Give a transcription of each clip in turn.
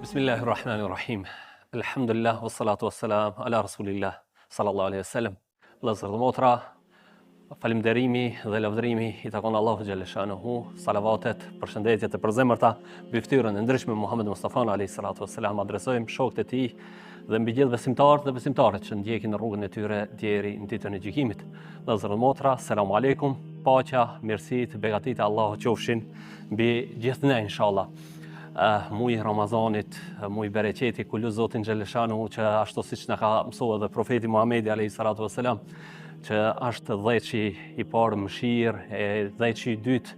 Bismillahirrahmanirrahim. Alhamdulillah, wassalatu wassalam ala rasulillah sallallahu alaihi wasallam. Vëllezër dhe motra, falënderimi dhe lavdërimi i takon Allahu xhalla shanuhu, salavatet, përshëndetjet e përzemërta mbi fytyrën e ndryshme Muhammed Mustafa alayhi salatu wassalam adresojmë shokët e tij dhe mbi gjithë besimtarët dhe besimtarët që ndjekin në rrugën e tyre deri në ditën e gjykimit. Vëllezër dhe motra, selam aleikum, paqja, mirësitë, begatitë e Allahut qofshin mbi gjithë ne inshallah. Muj Ramazanit, muj bereqeti, kullu Zotin Gjeleshanu që ashtu siç na ka mësuar dhe profeti Muhamedi alayhi salatu wassalam, që është dhëçi i parë mëshirë, dhëçi i dytë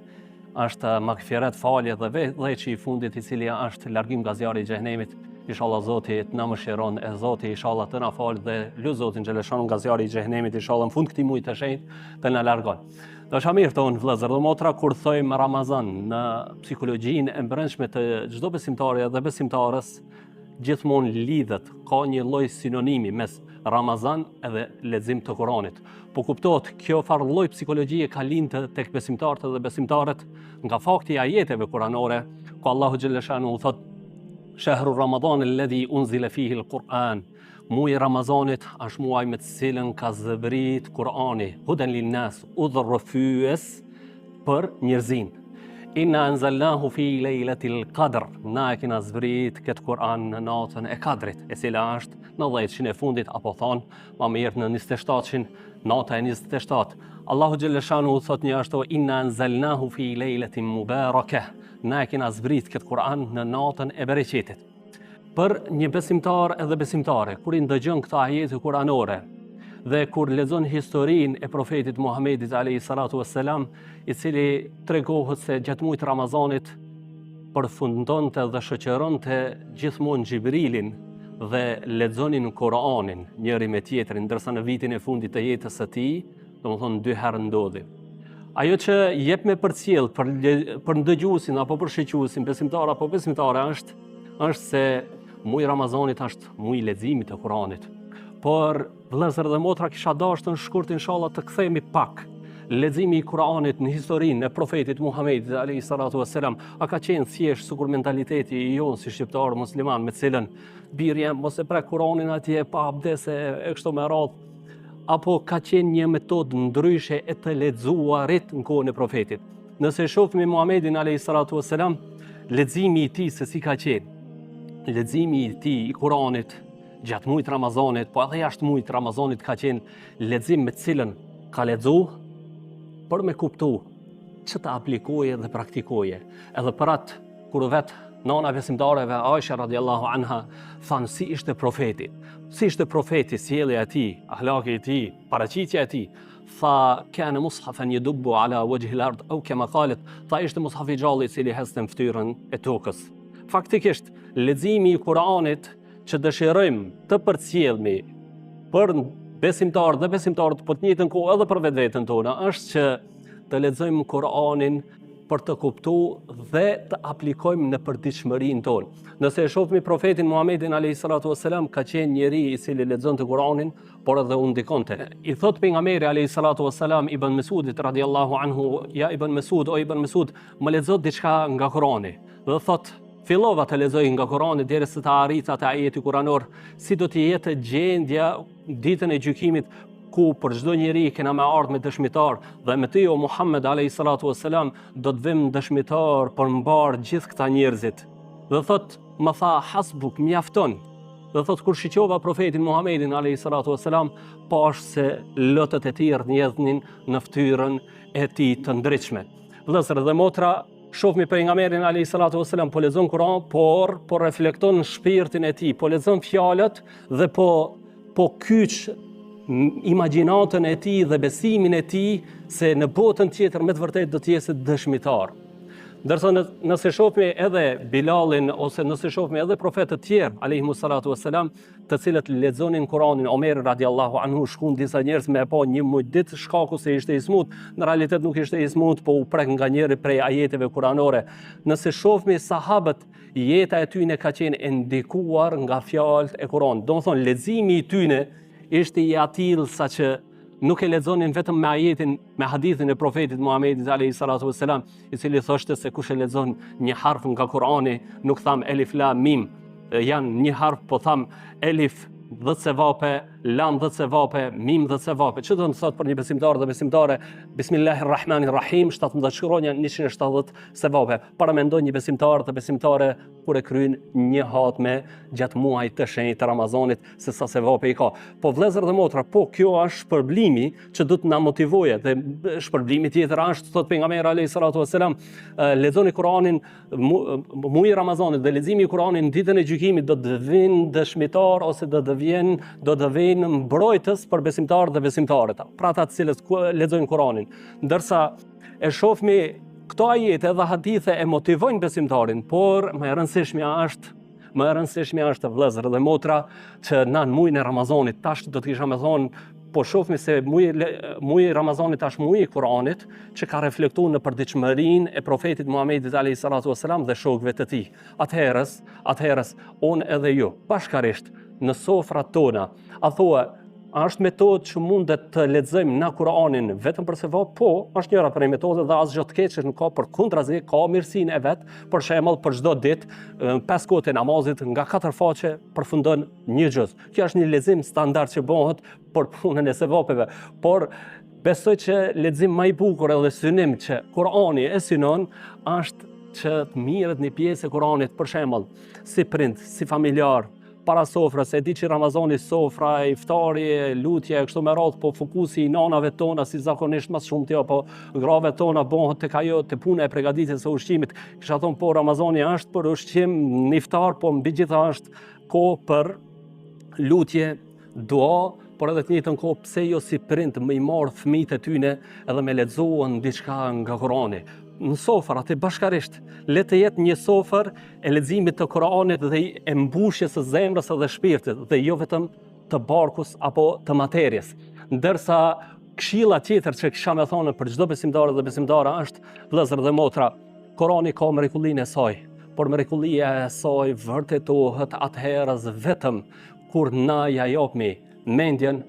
është magfiret, falje dhe dhëçi i fundit i cili është largim nga zjarri i xhenemit. Inshallah Zoti të na mëshiron, e Zoti inshallah të na fal dhe lut Zotin Gjeleshanu nga zjarri i xhenemit inshallah në fund këtij muaji të shenjtë të na largon. Do shamir tonë vëllezër dhe motra kur thojmë Ramazan në psikologjinë e brendshme të çdo besimtari dhe besimtarës gjithmonë lidhet, ka një lloj sinonimi mes Ramazan edhe lexim të Kuranit. Po kuptohet kjo farë lloj psikologjie ka lindë tek besimtarët dhe besimtarët nga fakti i ajeteve kuranore ku Allahu xhalla shanu thot Shahru Ramadan alladhi unzila fihi al-Quran. Muaji i Ramazanit është muaj me të cilën ka zbrit Kurani, hudan linnas, udhërrëfyes për njerëzin. Inna anzalnahu fi lejlatil qadr. Na e kena zbrit këtë Kur'an në natën e Kadrit, e cila është në 10-shin e fundit apo thon, më mirë në 27-shin, nata e 27. Allahu xhalla shanu thot një ashtu inna anzalnahu fi lejlatin mubarakah. Na e kena zbrit këtë Kur'an në natën e bereqetit. Për një besimtar edhe besimtare, kur i ndëgjon këta ajete kuranore dhe kur lexon historinë e profetit Muhamedit alayhi salatu wassalam, i cili tregohet se gjatë muajit Ramazanit përfundonte dhe shoqëronte gjithmonë Xhibrilin dhe lexonin Kur'anin njëri me tjetrin, ndërsa në vitin e fundit të jetës së tij, domethënë 2 herë ndodhi. Ajo që jep me përcjell për ndëgjuesin apo për shiqjuesin, besimtar apo besimtare është se muaji i Ramazanit është muaji i leximit të Kuranit. Por vëllezër dhe motra, kisha dashur në shkurt inshallah të kthehemi pak leximi i Kuranit në historinë e profetit Muhamedit alayhi salatu wassalam. A ka qenë thjesht sikur mentaliteti i jon si shqiptar musliman me cilën birja mos e prek Kuranin atje pa abdes e kështu me radhë, apo ka qenë një metodë ndryshe e të lexuarit në kohën e profetit? Nëse shohim Muhamedin alayhi salatu wassalam, leximi i tij se si ka qenë, leximi i tij i Kuranit gjatë muajit Ramazanit, po edhe jashtë muajit Ramazanit ka qenë lexim me të cilën ka lexuar për me kuptu që të aplikoje dhe praktikoje. Edhe për atë kur vetë nana besimtareve Aisha radiallahu anha thanë si ishte profeti, sjellja e tij, ahlaki i tij, paraqitja e tij. Tha kana mushafan yadubbu ala wajhi al-ard au kama qalet, tha ishte mushaf i gjallë i cili heste në fytyrën e tokës. Faktikisht leximi i Kuranit që dëshirojmë të përcjellmi për besimtarët dhe besimtarët po të njëjtën kohë edhe për vetveten tonë është që të lexojmë Kuranin për të kuptuar dhe të aplikojmë në përditshmërinë tonë. Nëse e shohim profetin Muhamedit alayhi salatu wassalam, ka qenë njeri i cili lexonte Kuranin, por edhe u ndikonte. I thot pejgamberi alayhi salatu wassalam Ibn Mesudit radiallahu anhu, ja Ibn Mesud, o Ibn Mesud, më lexo diçka nga Kurani. Dhe thot fillova të lexoj nga Kurani derisa të arrita te ajeti kuranor, si do të jetë gjendja ditën e gjykimit ku për çdo njeri kena me ardhur me dëshmitar dhe me ty o Muhammed alayhi salatu wassalam do të vim dëshmitar për mbar gjithë këta njerëzit. Dhe thot më tha hasbuk, mjafton. Dhe thot kur shiqova profetin Muhammedin alayhi salatu wassalam, pash se lotët e tij rrjedhnin në fytyrën e tij të ndritshme. Vëllezër dhe motra, shohmi pejgamberin alayhi salatu wassalam po lexon Kur'an, por po reflekton shpirtin e tij, po lexon fjalët dhe po kyç imagjinatën e tij dhe besimin e tij se në botën tjetër me të vërtetë do të jetë dëshmitar. Ndërsa nëse shohim edhe Bilalin ose nëse shohim edhe profetët tjerë alayhimu salatu wassalam, të cilët lexonin Kur'anin, Omer radiallahu anhu shkon disa njerëz me pa një muj ditë shkaku se ishte i smut, në realitet nuk ishte i smut, po u prek nga njëri prej ajeteve kuranore. Nëse shohim sahabët, jeta e tyre ka qenë e ndikuar nga fjalët e Kuranit. Domethënë leximi i tyre ishte i atill saqë nuk e lexonin vetëm me ajetin, me hadithin e profetit Muhamedit alayhi salatu wassalam, i cili thoshte se kush e lexon një harf nga Kurani, nuk tham elif lam mim, janë një harf, po tham elif 10 sevape, lam 10 sevape, mim 10 sevape. Që do të thotë për një besimtar dhe besimtare, Bismillahirrahmanirrahim, 17 shkronja 170 sevape. Para mendoj një besimtar dhe besimtare kur e kryen një hatme gjatë muajit të shenjtë të Ramazanit, se sa sevape i ka. Po vëllezër dhe motra, po kjo është shpërblimi që do të na motivojë, dhe shpërblimi tjetër është, thot pejgamberi alayhi salatu wasalam, lexoni Kur'anin muaj Ramazanit, dhe leximi i Kur'anit ditën e gjykimit do të vinë dëshmitar ose do të vinë mbrojtës për besimtarët dhe besimtarët, pra ata të cilët lexojnë Kur'anin. Ndërsa e shohmi këto ajete dhe hadithe e motivojnë besimtarin, por më e rëndësishmja është vëllezër dhe motra që në muajin e Ramazanit, tash do të kisha më thonë, po shohmi se muaji Ramazanit është muaji i Kur'anit, që ka reflektuar në përditshmërinë e profetit Muhamedit alayhi salatu wasalam dhe shokëve të tij. Atëherës unë edhe ju bashkarisht në sofrat tona, a thua, a është metodë që mundet të lexojmë na Kur'anin vetëm për sevap? Po, është njëra prej metodave dhe asgjë të keqe nuk ka, përkundrazi ka mirësinë e vet. Për shembull, për çdo ditë, 5 kohë të namazit nga 4 faqe përfundon një xhuz. Kjo është një lexim standard që bëhet për punën e sevapeve, por besoj që lexim më i bukur edhe synim që Kur'ani e synon është që të mirët një pjesë e Kur'anit, për shembull, si prind, si familjar, para sofrës, e di që Ramazani sofra, iftari, lutje, kështu me radhë, po fokusi i nanave tona, si zakonisht mas shumë tja, po grave tona bëhet tek ajo, te puna e përgatitjes së ushqimit. Kisha thonë, po Ramazani është për ushqim, në iftar, po mbi gjitha është kohë për lutje, dua, por edhe të njëjtën kohë pse jo si prind më i marr fëmijët e tyne edhe me lexuan diçka nga Kur'ani. Në sofër, atë bashkarisht, le të jetë një sofër e leximit të Kur'anit dhe e mbushjes së zemrës dhe shpirtit, dhe jo vetëm të barkus apo të materjes. Ndërsa këshilla tjetër që kisha me thonë për çdo besimtar dhe besimtare është, vëllezër dhe motra, Kur'ani ka mrekullinë e saj, por mrekullia e saj vërtetohet atëherës vetëm kur na ja japmi mendjen,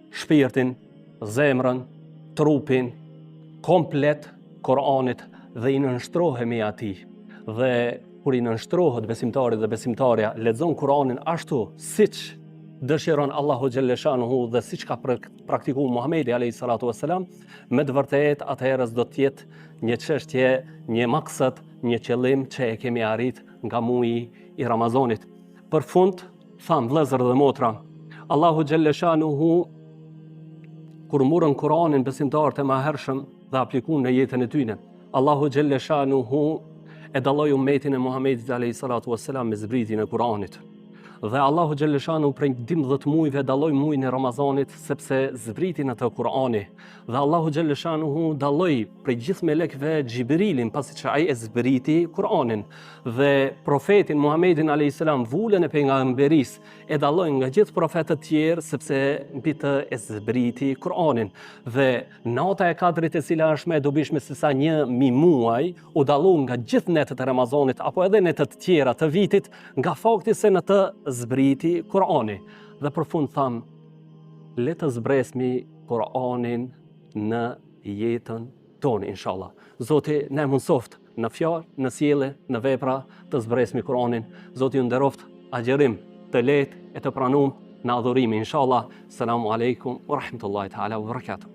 shpirtin, zemrën, trupin komplet Kur'anit dhe i nënshtrohemi atij. Dhe kur i nënshtrohet besimtari dhe besimtarja, lexon Kur'anin ashtu siç dëshiron Allahu xhelle shanuhu dhe siç ka praktikuar Muhamedi alayhi salatu wasalam, me të vërtetë atëherës do të jetë një çështje, një maksat, një qëllim që e kemi arrit nga muaji i Ramazanit. Për fund, tham vëllezër dhe motra, Allahu xhelle shanuhu kur morën Kur'anin besimtarët e mëhershëm dhe aplikuan në jetën e tyre, Allahu xhelle shanuhu e dalloi ummetin e Muhamedit alayhi salatu wasalam me zbritjen e Kur'anit. Dhe Allahu xhelle shanuhu prej 12 muajve dalloi muajin e Ramazanit sepse zbriti në të Kur'ani. Dhe Allahu xhelle shanuhu dalloi prej gjithë melekëve Xhibrilin pasi që ai e zbriti Kur'anin. Dhe profetin Muhamedin alayhi salam vulën e pejgamberisë e dalloi nga gjithë profetët tjerë sepse mbi të e zbriti Kur'anin. Dhe nata e Kadrit, e cila është më e dobishme se sa 1000 muaj, u dalloi nga gjithë netët e Ramazanit apo edhe netët tjera të vitit, nga fakti se në të zbriti Kur'ani. Dhe për fund tham, le të zbresmi Kur'anin në jetën tonë, inshallah. Zoti na mundsoft në fjalë, në sjellje, në vepra të zbresmi Kur'anin. Zoti ju nderoft agjerim të lehtë e të pranuar në adhurimin, inshallah. Selamu alaikum wa rahmatullahi ta'ala wa barakatuh.